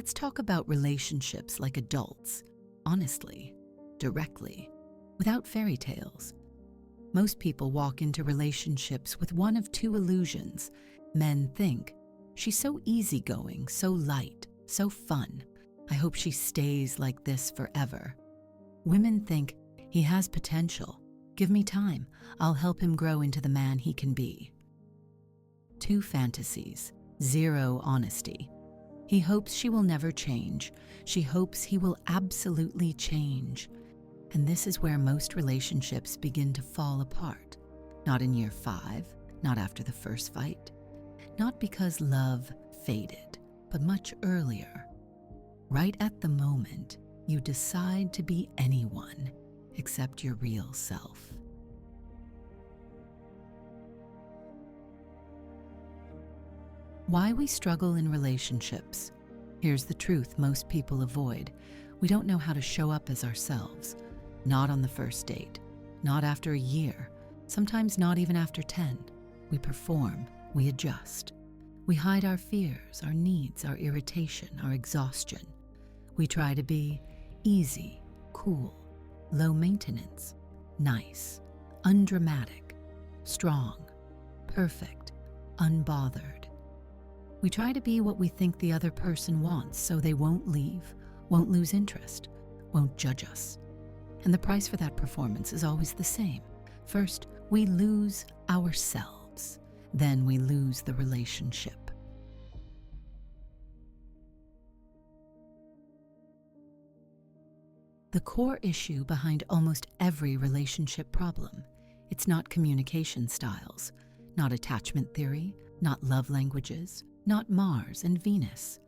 Let's talk about relationships like adults, honestly, directly, without fairy tales. Most people walk into relationships with one of two illusions. Men think, she's so easygoing, so light, so fun. I hope she stays like this forever. Women think, he has potential. Give me time. I'll help him grow into the man he can be. Two fantasies, zero honesty. He hopes she will never change. She hopes he will absolutely change. And this is where most relationships begin to fall apart. Not in year 5, not after the first fight. Not because love faded, but much earlier. Right at the moment, you decide to be anyone except your real self. Why we struggle in relationships. Here's the truth most people avoid. We don't know how to show up as ourselves. Not on the first date, not after a year, sometimes not even after 10. We perform, we adjust. We hide our fears, our needs, our irritation, our exhaustion. We try to be easy, cool, low maintenance, nice, undramatic, strong, perfect, unbothered. We try to be what we think the other person wants so they won't leave, won't lose interest, won't judge us. And the price for that performance is always the same. First, we lose ourselves. Then we lose the relationship. The core issue behind almost every relationship problem, it's not communication styles, not attachment theory, not love languages, not Mars and Venus.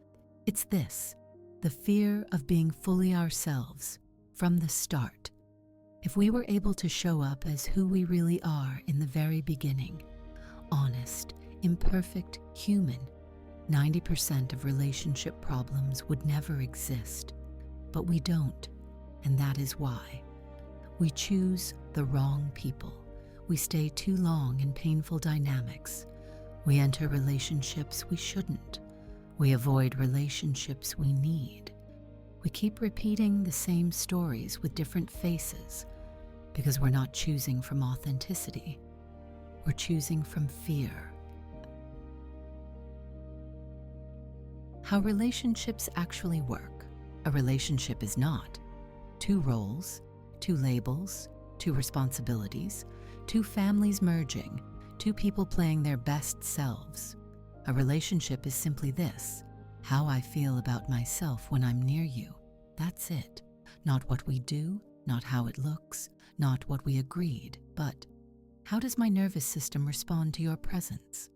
It's this, the fear of being fully ourselves from the start. If we were able to show up as who we really are in the very beginning, honest, imperfect, human, 90% of relationship problems would never exist. But we don't, and that is why. We choose the wrong people. We stay too long in painful dynamics. We enter relationships we shouldn't. We avoid relationships we need. We keep repeating the same stories with different faces because we're not choosing from authenticity. We're choosing from fear. How relationships actually work. A relationship is not two roles, two labels, two responsibilities, two families merging, two people playing their best selves. A relationship is simply this: how I feel about myself when I'm near you. That's it. Not what we do, not how it looks, not what we agreed, but how does my nervous system respond to your presence?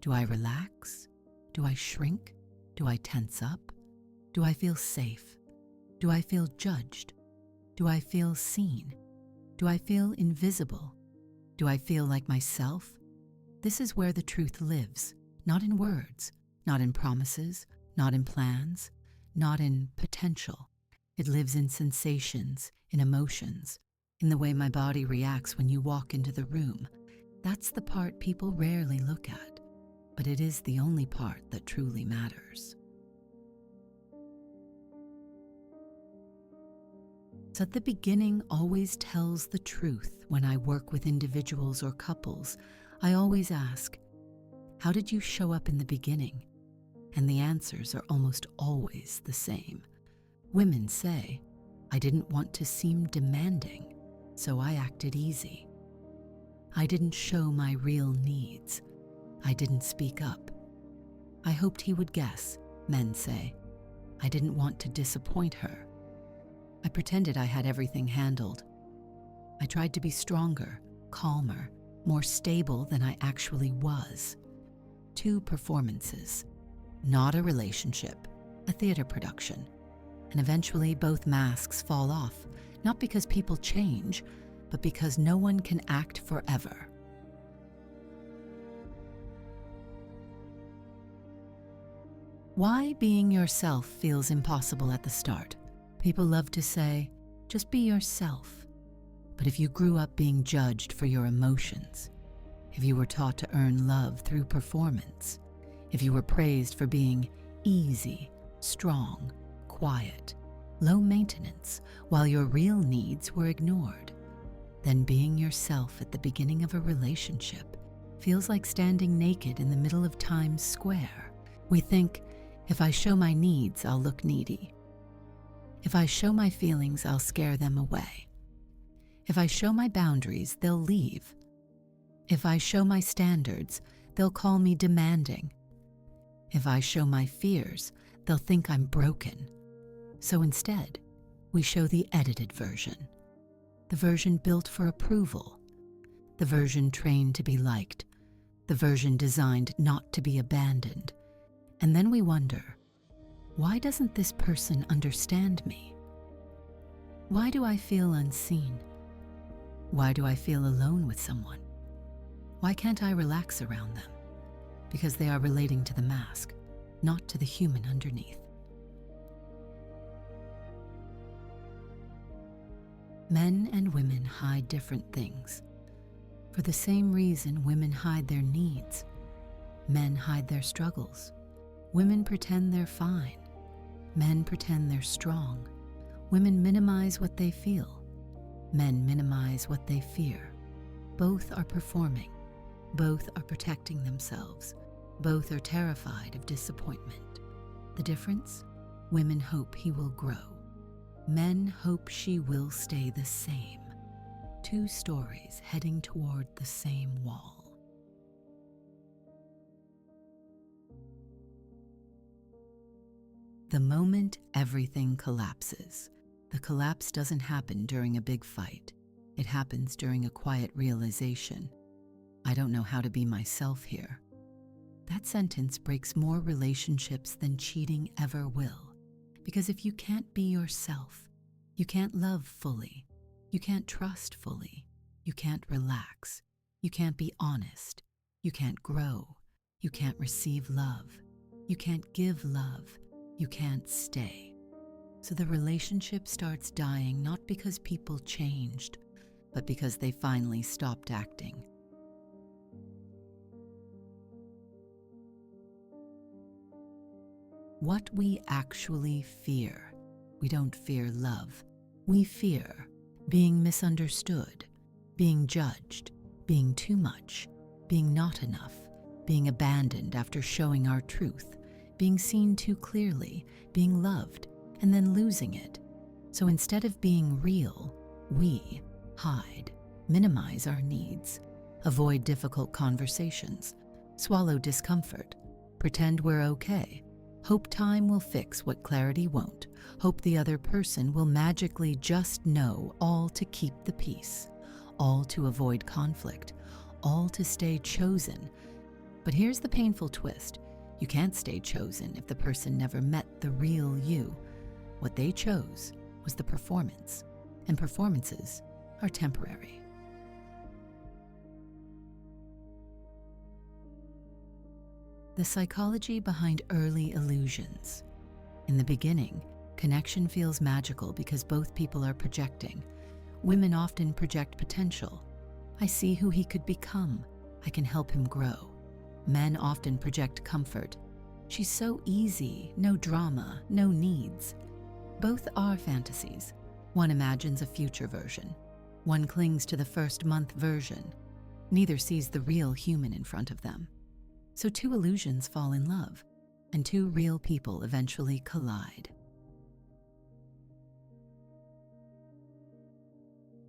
Do I relax? Do I shrink? Do I tense up? Do I feel safe? Do I feel judged? Do I feel seen? Do I feel invisible? Do I feel like myself? This is where the truth lives, not in words, not in promises, not in plans, not in potential. It lives in sensations, in emotions, in the way my body reacts when you walk into the room. That's the part people rarely look at, but it is the only part that truly matters. So at the beginning always tells the truth. When I work with individuals or couples, I always ask, how did you show up in the beginning? And the answers are almost always the same. Women say, I didn't want to seem demanding, so I acted easy. I didn't show my real needs. I didn't speak up. I hoped he would guess, men say. I didn't want to disappoint her. I pretended I had everything handled. I tried to be stronger, calmer, more stable than I actually was. Two performances, not a relationship, a theater production. And eventually both masks fall off, not because people change, but because no one can act forever. Why being yourself feels impossible at the start. People love to say, just be yourself. But if you grew up being judged for your emotions, if you were taught to earn love through performance, if you were praised for being easy, strong, quiet, low maintenance, while your real needs were ignored. Then being yourself at the beginning of a relationship feels like standing naked in the middle of Times Square. We think, if I show my needs, I'll look needy. If I show my feelings, I'll scare them away. If I show my boundaries, they'll leave. If I show my standards, they'll call me demanding. If I show my fears, they'll think I'm broken. So instead, we show the edited version, the version built for approval, the version trained to be liked, the version designed not to be abandoned. And then we wonder, why doesn't this person understand me? Why do I feel unseen? Why do I feel alone with someone? Why can't I relax around them? Because they are relating to the mask, not to the human underneath. Men and women hide different things. For the same reason women hide their needs. Men hide their struggles. Women pretend they're fine. Men pretend they're strong. Women minimize what they feel. Men minimize what they fear. Both are performing. Both are protecting themselves. Both are terrified of disappointment. The difference? Women hope he will grow. Men hope she will stay the same. Two stories heading toward the same wall. The moment everything collapses, the collapse doesn't happen during a big fight. It happens during a quiet realization. I don't know how to be myself here. That sentence breaks more relationships than cheating ever will. Because if you can't be yourself, you can't love fully, you can't trust fully, you can't relax, you can't be honest, you can't grow, you can't receive love, you can't give love, you can't stay. So the relationship starts dying not because people changed, but because they finally stopped acting. What we actually fear. We don't fear love. We fear being misunderstood, being judged, being too much, being not enough, being abandoned after showing our truth, being seen too clearly, being loved, and then losing it. So instead of being real, we hide, minimize our needs, avoid difficult conversations, swallow discomfort, pretend we're okay, hope time will fix what clarity won't, hope the other person will magically just know, all to keep the peace, all to avoid conflict, all to stay chosen. But here's the painful twist. You can't stay chosen if the person never met the real you. What they chose was the performance, and performances are temporary. The psychology behind early illusions. In the beginning, connection feels magical because both people are projecting. Women often project potential. I see who he could become. I can help him grow. Men often project comfort. She's so easy, no drama, no needs. Both are fantasies. One imagines a future version. One clings to the first month version. Neither sees the real human in front of them. So two illusions fall in love, and two real people eventually collide.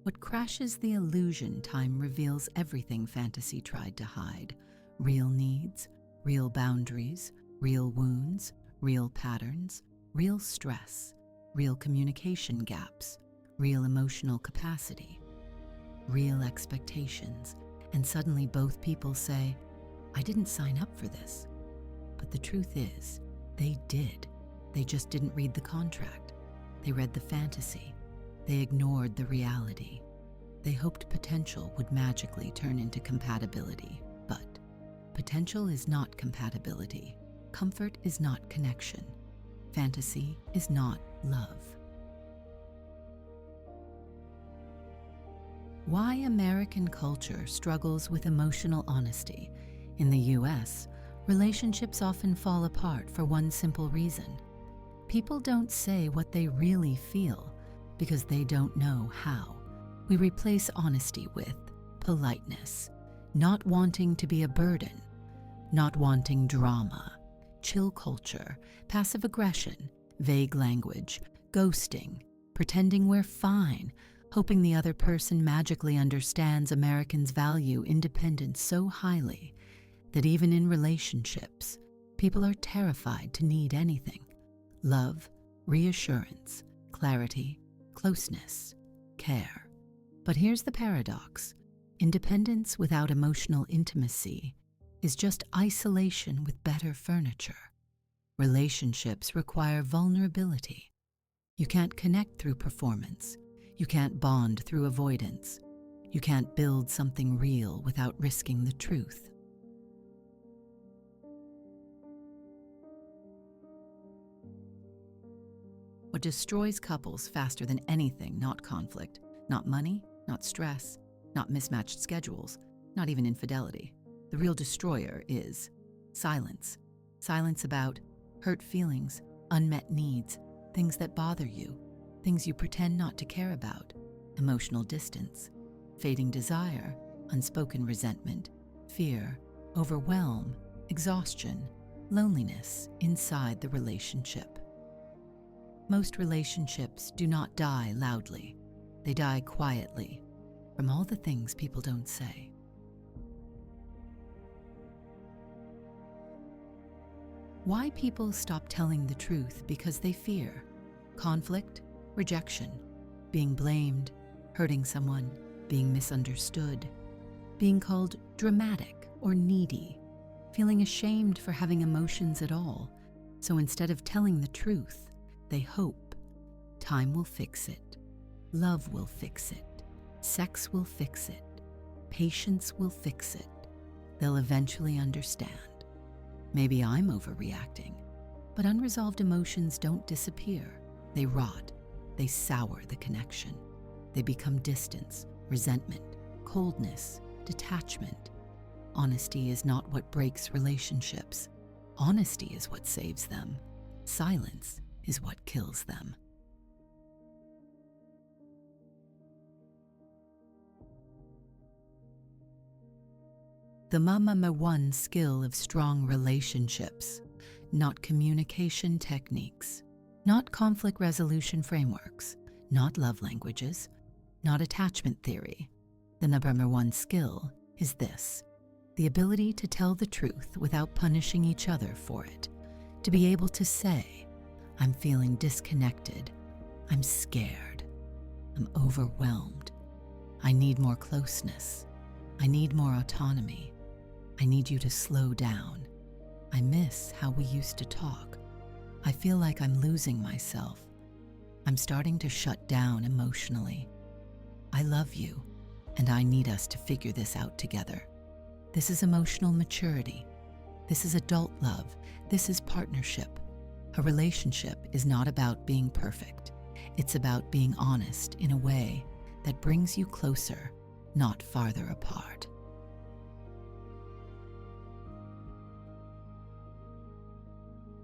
What crashes the illusion time reveals everything fantasy tried to hide. Real needs, real boundaries, real wounds, real patterns, real stress, real communication gaps, real emotional capacity, real expectations, and suddenly both people say, I didn't sign up for this. But the truth is, they did. They just didn't read the contract. They read the fantasy. They ignored the reality. They hoped potential would magically turn into compatibility. But potential is not compatibility. Comfort is not connection. Fantasy is not love. Why American culture struggles with emotional honesty. In the US, relationships often fall apart for one simple reason. People don't say what they really feel because they don't know how. We replace honesty with politeness, not wanting to be a burden, not wanting drama, chill culture, passive aggression, vague language, ghosting, pretending we're fine, hoping the other person magically understands Americans value independence so highly that even in relationships, people are terrified to need anything. Love, reassurance, clarity, closeness, care. But here's the paradox. Independence without emotional intimacy is just isolation with better furniture. Relationships require vulnerability. You can't connect through performance. You can't bond through avoidance. You can't build something real without risking the truth. What destroys couples faster than anything, not conflict, not money, not stress, not mismatched schedules, not even infidelity. The real destroyer is silence. Silence about hurt feelings, unmet needs, things that bother you, things you pretend not to care about, emotional distance, fading desire, unspoken resentment, fear, overwhelm, exhaustion, loneliness inside the relationship. Most relationships do not die loudly. They die quietly from all the things people don't say. Why people stop telling the truth? Because they fear conflict, rejection, being blamed, hurting someone, being misunderstood, being called dramatic or needy, feeling ashamed for having emotions at all. So instead of telling the truth, they hope time will fix it, love will fix it, sex will fix it, patience will fix it. They'll eventually understand. Maybe I'm overreacting, but unresolved emotions don't disappear. They rot, they sour the connection. They become distance, resentment, coldness, detachment. Honesty is not what breaks relationships. Honesty is what saves them. Silence is what kills them. The number one skill of strong relationships, not communication techniques, not conflict resolution frameworks, not love languages, not attachment theory. The number one skill is this: the ability to tell the truth without punishing each other for it, to be able to say, I'm feeling disconnected, I'm scared, I'm overwhelmed, I need more closeness, I need more autonomy, I need you to slow down, I miss how we used to talk, I feel like I'm losing myself, I'm starting to shut down emotionally, I love you, and I need us to figure this out together. This is emotional maturity. This is adult love. This is partnership. A relationship is not about being perfect. It's about being honest in a way that brings you closer, not farther apart.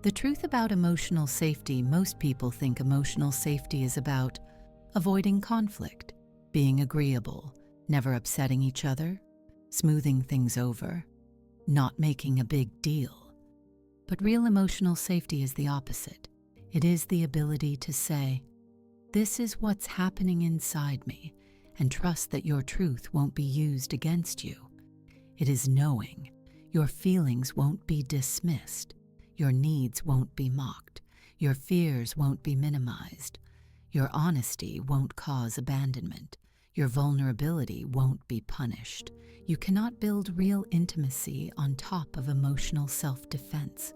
The truth about emotional safety: most people think emotional safety is about avoiding conflict, being agreeable, never upsetting each other, smoothing things over, not making a big deal. But real emotional safety is the opposite. It is the ability to say, this is what's happening inside me, and trust that your truth won't be used against you. It is knowing your feelings won't be dismissed, your needs won't be mocked, your fears won't be minimized, your honesty won't cause abandonment, your vulnerability won't be punished. You cannot build real intimacy on top of emotional self-defense.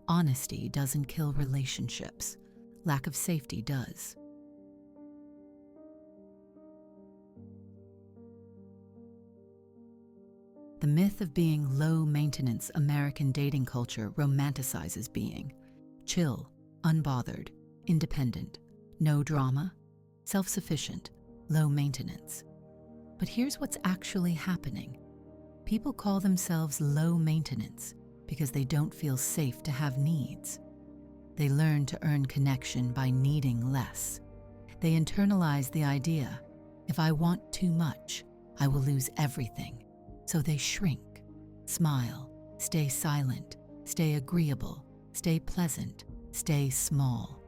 Honesty doesn't kill relationships. Lack of safety does. The myth of being low-maintenance American dating culture romanticizes being chill, unbothered, independent, no drama, self-sufficient, low maintenance. But here's what's actually happening. People call themselves low maintenance because they don't feel safe to have needs. They learn to earn connection by needing less. They internalize the idea, if I want too much, I will lose everything. So they shrink, smile, stay silent, stay agreeable, stay pleasant, stay small.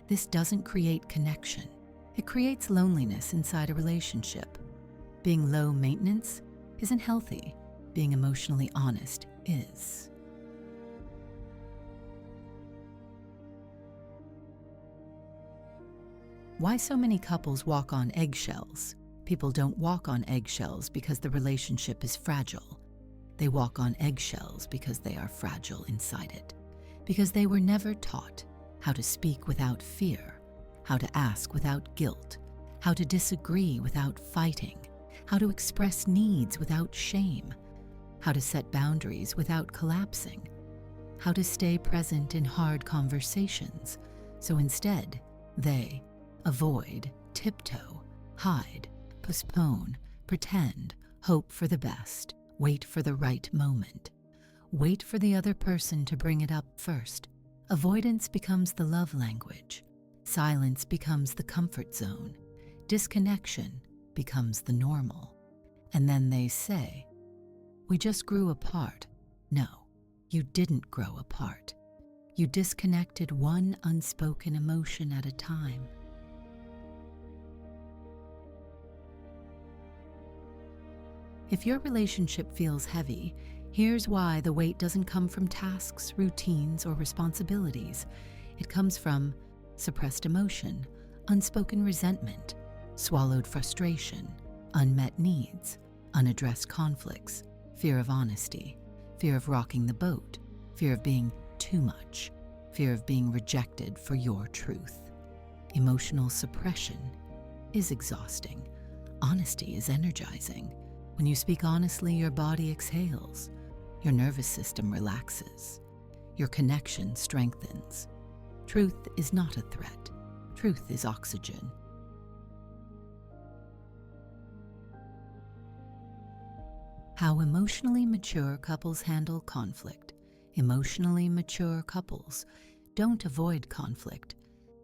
This doesn't create connection. It creates loneliness inside a relationship. Being low maintenance isn't healthy. Being emotionally honest is. Why so many couples walk on eggshells? People don't walk on eggshells because the relationship is fragile. They walk on eggshells because they are fragile inside it. Because they were never taught how to speak without fear, how to ask without guilt, how to disagree without fighting, how to express needs without shame, how to set boundaries without collapsing, how to stay present in hard conversations. So instead, they avoid, tiptoe, hide, postpone, pretend, hope for the best, wait for the right moment. Wait for the other person to bring it up first. Avoidance becomes the love language. Silence becomes the comfort zone. Disconnection becomes the normal. And then they say, we just grew apart. No, you didn't grow apart. You disconnected one unspoken emotion at a time. If your relationship feels heavy, here's why. The weight doesn't come from tasks, routines, or responsibilities. It comes from suppressed emotion, unspoken resentment, swallowed frustration, unmet needs, unaddressed conflicts, fear of honesty, fear of rocking the boat, fear of being too much, fear of being rejected for your truth. Emotional suppression is exhausting. Honesty is energizing. When you speak honestly, your body exhales, your nervous system relaxes, your connection strengthens. Truth is not a threat. Truth is oxygen. How emotionally mature couples handle conflict. Emotionally mature couples don't avoid conflict.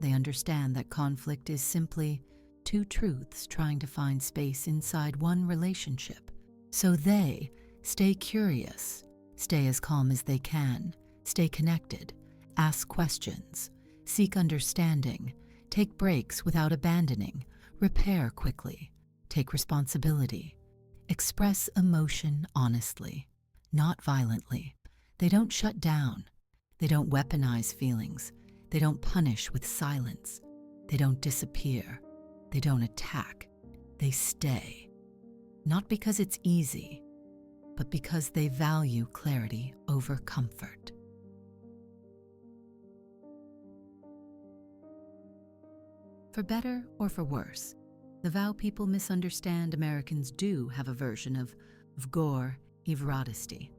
They understand that conflict is simply two truths trying to find space inside one relationship. So they stay curious, stay as calm as they can, stay connected, ask questions, seek understanding, take breaks without abandoning, repair quickly, take responsibility, express emotion honestly, not violently. They don't shut down. They don't weaponize feelings. They don't punish with silence. They don't disappear. They don't attack. They stay. Not because it's easy, but because they value clarity over comfort. For better or for worse, the vow people misunderstand Americans do have a version of vgor ivradisty.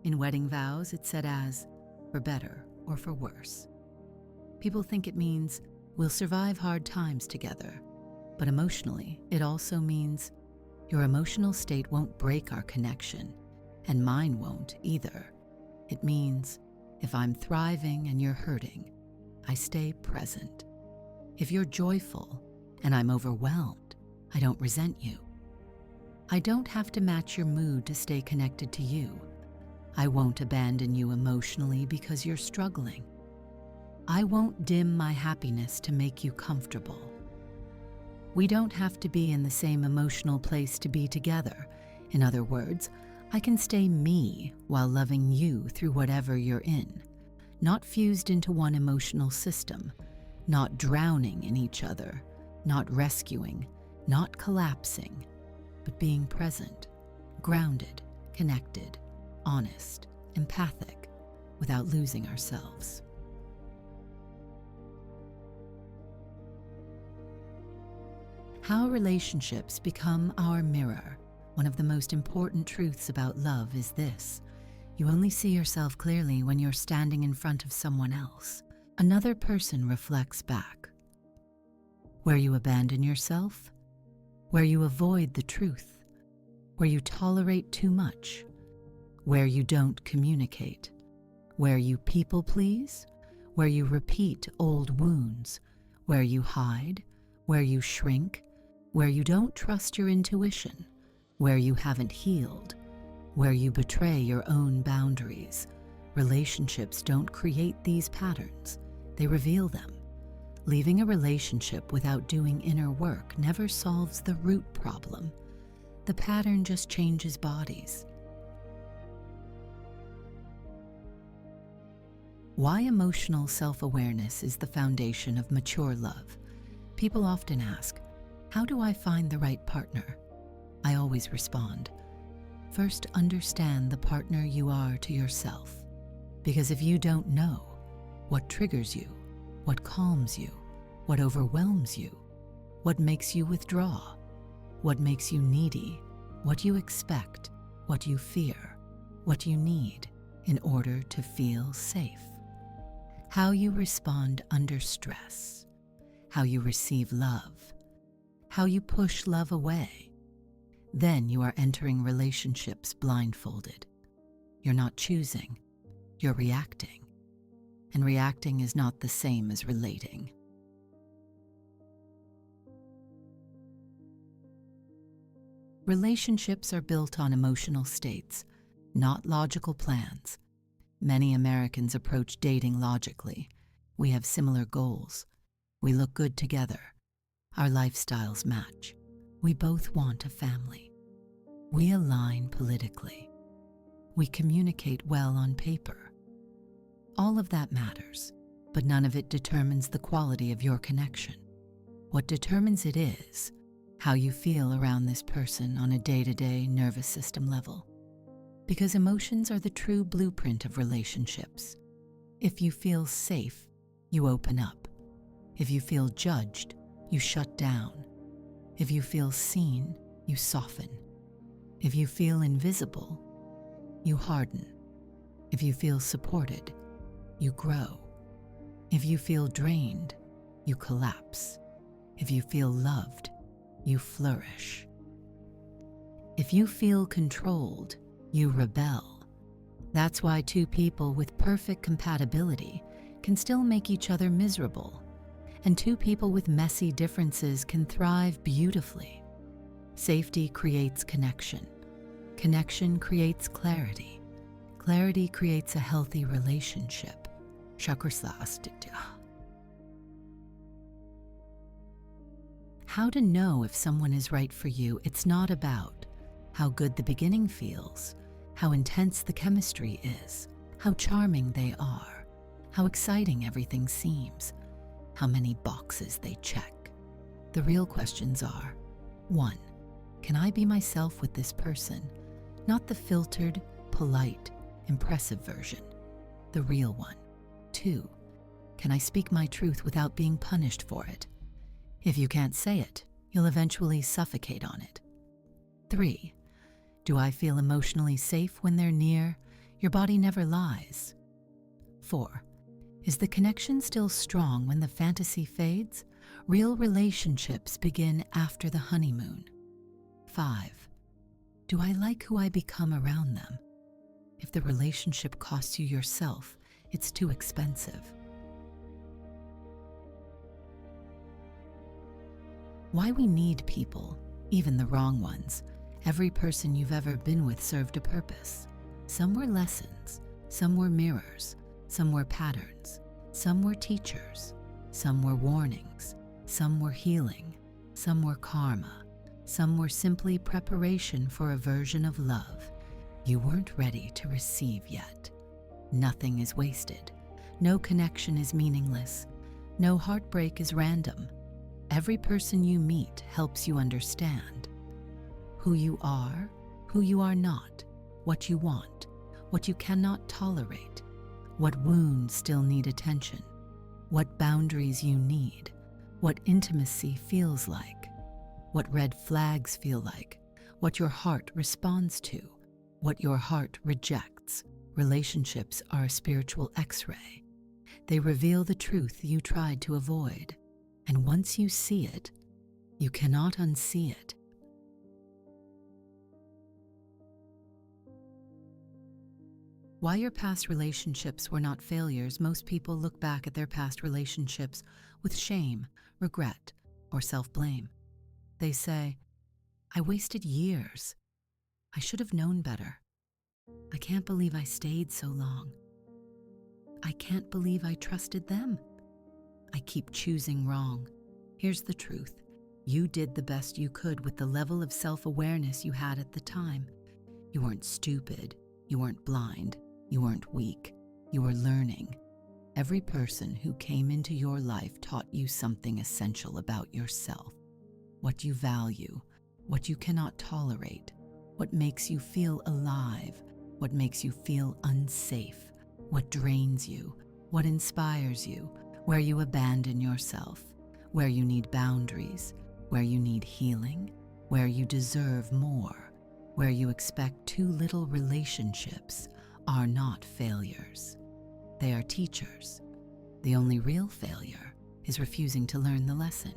In wedding vows, it's said as for better or for worse. People think it means we'll survive hard times together. But emotionally, it also means your emotional state won't break our connection, and mine won't either. It means if I'm thriving and you're hurting, I stay present. If you're joyful and I'm overwhelmed, I don't resent you. I don't have to match your mood to stay connected to you. I won't abandon you emotionally because you're struggling. I won't dim my happiness to make you comfortable. We don't have to be in the same emotional place to be together. In other words, I can stay me while loving you through whatever you're in, not fused into one emotional system, not drowning in each other, not rescuing, not collapsing, but being present, grounded, connected, honest, empathic, without losing ourselves. How relationships become our mirror. One of the most important truths about love is this: you only see yourself clearly when you're standing in front of someone else. Another person reflects back. Where you abandon yourself, where you avoid the truth, where you tolerate too much, where you don't communicate, where you people please, where you repeat old wounds, where you hide, where you shrink, where you don't trust your intuition, where you haven't healed, where you betray your own boundaries. Relationships don't create these patterns, they reveal them. Leaving a relationship without doing inner work never solves the root problem. The pattern just changes bodies. Why emotional self-awareness is the foundation of mature love. People often ask, how do I find the right partner? I always respond, first understand the partner you are to yourself. Because if you don't know what triggers you, what calms you, what overwhelms you, what makes you withdraw, what makes you needy, what you expect, what you fear, what you need in order to feel safe, how you respond under stress, how you receive love, how you push love away, then you are entering relationships blindfolded. You're not choosing, you're reacting. And reacting is not the same as relating. Relationships are built on emotional states, not logical plans. Many Americans approach dating logically. We have similar goals. We look good together. Our lifestyles match. We both want a family. We align politically. We communicate well on paper. All of that matters, but none of it determines the quality of your connection. What determines it is how you feel around this person on a day-to-day nervous system level. Because emotions are the true blueprint of relationships. If you feel safe, you open up. If you feel judged, you shut down. If you feel seen, you soften. If you feel invisible, you harden. If you feel supported, you grow. If you feel drained, you collapse. If you feel loved, you flourish. If you feel controlled, you rebel. That's why two people with perfect compatibility can still make each other miserable, and two people with messy differences can thrive beautifully. Safety creates connection. Connection creates clarity. Clarity creates a healthy relationship. How to know if someone is right for you? It's not about how good the beginning feels, how intense the chemistry is, how charming they are, how exciting everything seems, how many boxes they check. The real questions are, 1. Can I be myself with this person? Not the filtered, polite, impressive version, the real one. 2. Can I speak my truth without being punished for it? If you can't say it, you'll eventually suffocate on it. 3. Do I feel emotionally safe when they're near? Your body never lies. 4. Is the connection still strong when the fantasy fades? Real relationships begin after the honeymoon. 5. Do I like who I become around them? If the relationship costs you yourself, it's too expensive. Why we need people, even the wrong ones. Every person you've ever been with served a purpose. Some were lessons, some were mirrors, some were patterns, some were teachers, some were warnings, some were healing, some were karma, some were simply preparation for a version of love you weren't ready to receive yet. Nothing is wasted. No connection is meaningless. No heartbreak is random. Every person you meet helps you understand who you are not, what you want, what you cannot tolerate, what wounds still need attention, what boundaries you need, what intimacy feels like, what red flags feel like, what your heart responds to, what your heart rejects. Relationships are a spiritual X-ray. They reveal the truth you tried to avoid. And once you see it, you cannot unsee it. Why your past relationships were not failures, most people look back at their past relationships with shame, regret, or self-blame. They say, I wasted years. I should have known better. I can't believe I stayed so long. I can't believe I trusted them. I keep choosing wrong. Here's the truth. You did the best you could with the level of self-awareness you had at the time. You weren't stupid. You weren't blind. You weren't weak. You were learning. Every person who came into your life taught you something essential about yourself. What you value, what you cannot tolerate, what makes you feel alive, what makes you feel unsafe, what drains you, what inspires you, where you abandon yourself, where you need boundaries, where you need healing, where you deserve more, where you expect too little. Relationships are not failures. They are teachers. The only real failure is refusing to learn the lesson.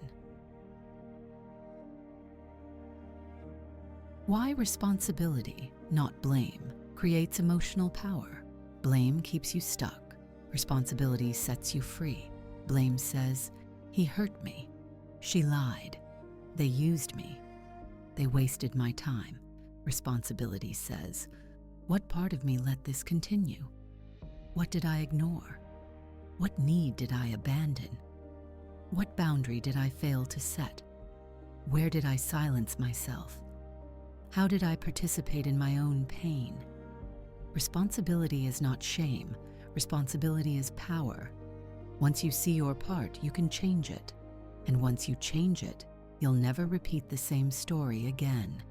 Why responsibility, not blame, creates emotional power? Blame keeps you stuck. Responsibility sets you free. Blame says, he hurt me. She lied. They used me. They wasted my time. Responsibility says, what part of me let this continue? What did I ignore? What need did I abandon? What boundary did I fail to set? Where did I silence myself? How did I participate in my own pain? Responsibility is not shame. Responsibility is power. Once you see your part, you can change it. And once you change it, you'll never repeat the same story again.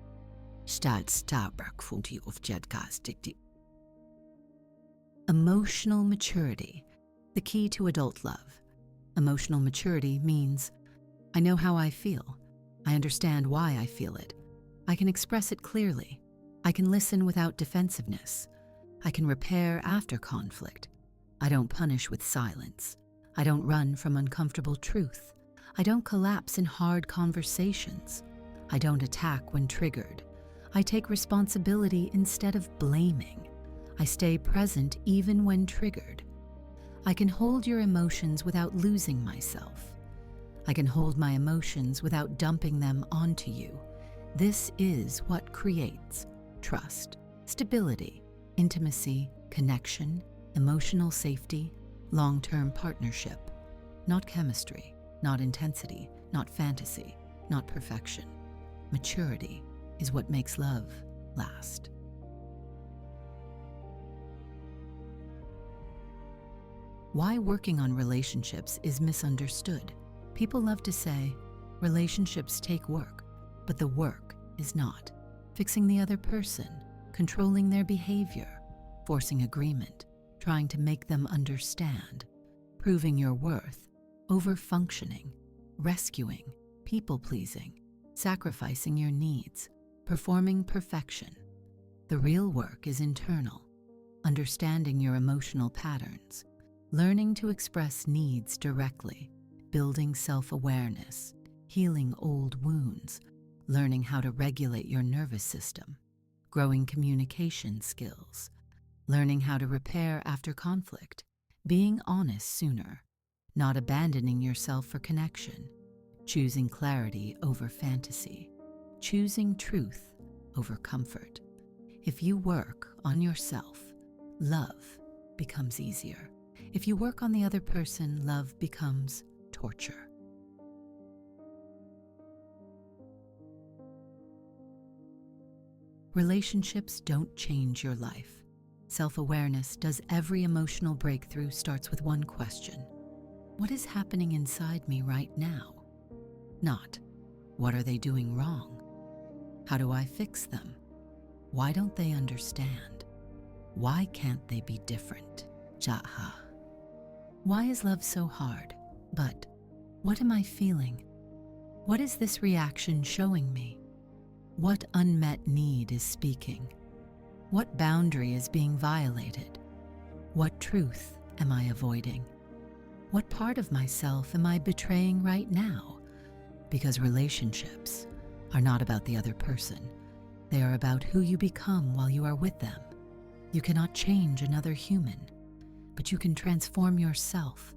Emotional maturity, the key to adult love. Emotional maturity means, I know how I feel. I understand why I feel it. I can express it clearly. I can listen without defensiveness. I can repair after conflict. I don't punish with silence. I don't run from uncomfortable truth. I don't collapse in hard conversations. I don't attack when triggered. I take responsibility instead of blaming. I stay present even when triggered. I can hold your emotions without losing myself. I can hold my emotions without dumping them onto you. This is what creates trust, stability, intimacy, connection, emotional safety, long-term partnership. Not chemistry, not intensity, not fantasy, not perfection. Maturity is what makes love last. Why working on relationships is misunderstood. People love to say, relationships take work, but the work is not. Fixing the other person, controlling their behavior, forcing agreement, trying to make them understand, proving your worth, over-functioning, rescuing, people-pleasing, sacrificing your needs, performing perfection. The real work is internal, understanding your emotional patterns, learning to express needs directly, building self-awareness, healing old wounds, learning how to regulate your nervous system, growing communication skills, learning how to repair after conflict, being honest sooner, not abandoning yourself for connection, choosing clarity over fantasy, choosing truth over comfort. If you work on yourself, love becomes easier. If you work on the other person, love becomes torture. Relationships don't change your life. Self-awareness does. Every emotional breakthrough starts with one question. What is happening inside me right now? Not, what are they doing wrong? How do I fix them? Why don't they understand? Why can't they be different? Jaha. Why is love so hard? But what am I feeling? What is this reaction showing me? What unmet need is speaking? What boundary is being violated? What truth am I avoiding? What part of myself am I betraying right now? Because relationships are not about the other person. They are about who you become while you are with them. You cannot change another human, but you can transform yourself.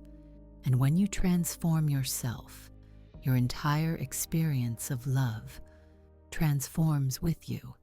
And when you transform yourself, your entire experience of love transforms with you.